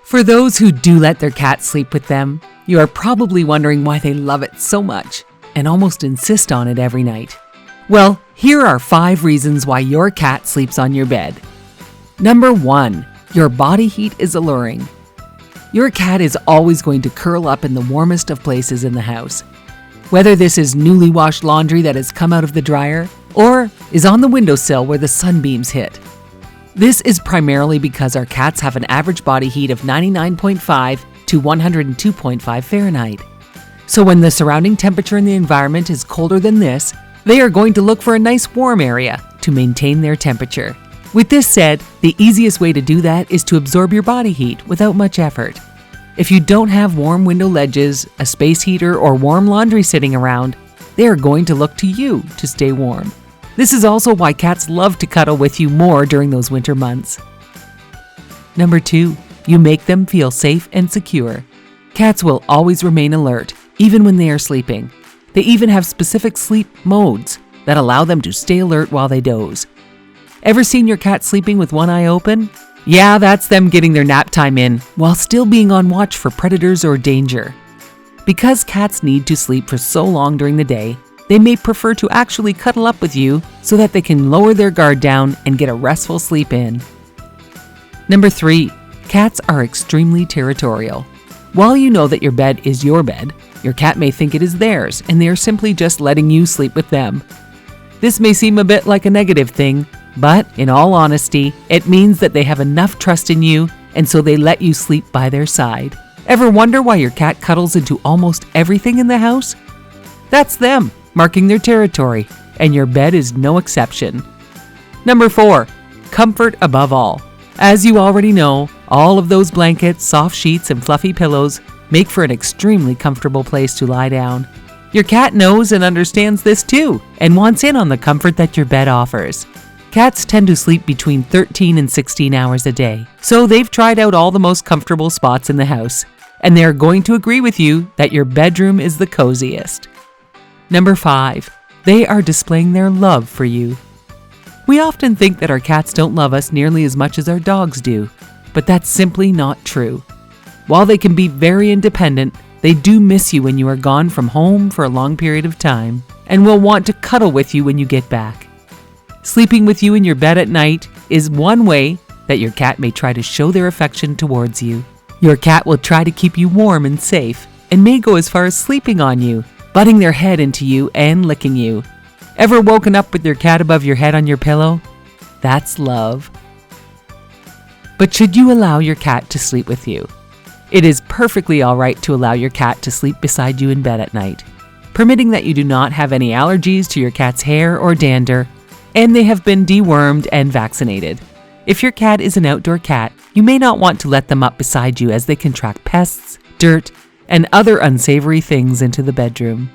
For those who do let their cat sleep with them, you are probably wondering why they love it so much and almost insist on it every night. Well, here are 5 reasons why your cat sleeps on your bed. Number 1, your body heat is alluring. Your cat is always going to curl up in the warmest of places in the house. Whether this is newly washed laundry that has come out of the dryer or is on the windowsill where the sunbeams hit. This is primarily because our cats have an average body heat of 99.5 to 102.5 Fahrenheit. So when the surrounding temperature in the environment is colder than this, they are going to look for a nice warm area to maintain their temperature. With this said, the easiest way to do that is to absorb your body heat without much effort. If you don't have warm window ledges, a space heater, or warm laundry sitting around, they are going to look to you to stay warm. This is also why cats love to cuddle with you more during those winter months. Number 2, you make them feel safe and secure. Cats will always remain alert, even when they are sleeping. They even have specific sleep modes that allow them to stay alert while they doze. Ever seen your cat sleeping with one eye open? Yeah, that's them getting their nap time in while still being on watch for predators or danger. Because cats need to sleep for so long during the day, they may prefer to actually cuddle up with you so that they can lower their guard down and get a restful sleep in. Number 3, cats are extremely territorial. While you know that your bed is your bed, your cat may think it is theirs and they are simply just letting you sleep with them. This may seem a bit like a negative thing, but in all honesty, it means that they have enough trust in you and so they let you sleep by their side. Ever wonder why your cat cuddles into almost everything in the house? That's them marking their territory, and your bed is no exception. Number 4, comfort above all. As you already know, all of those blankets, soft sheets, and fluffy pillows make for an extremely comfortable place to lie down. Your cat knows and understands this too, and wants in on the comfort that your bed offers. Cats tend to sleep between 13 and 16 hours a day, so they've tried out all the most comfortable spots in the house, and they're going to agree with you that your bedroom is the coziest. Number 5, they are displaying their love for you. We often think that our cats don't love us nearly as much as our dogs do, but that's simply not true. While they can be very independent, they do miss you when you are gone from home for a long period of time and will want to cuddle with you when you get back. Sleeping with you in your bed at night is one way that your cat may try to show their affection towards you. Your cat will try to keep you warm and safe and may go as far as sleeping on you, butting their head into you and licking you. Ever woken up with your cat above your head on your pillow? That's love. But should you allow your cat to sleep with you? It is perfectly all right to allow your cat to sleep beside you in bed at night, permitting that you do not have any allergies to your cat's hair or dander, and they have been dewormed and vaccinated. If your cat is an outdoor cat, you may not want to let them up beside you as they can track pests, dirt, and other unsavory things into the bedroom.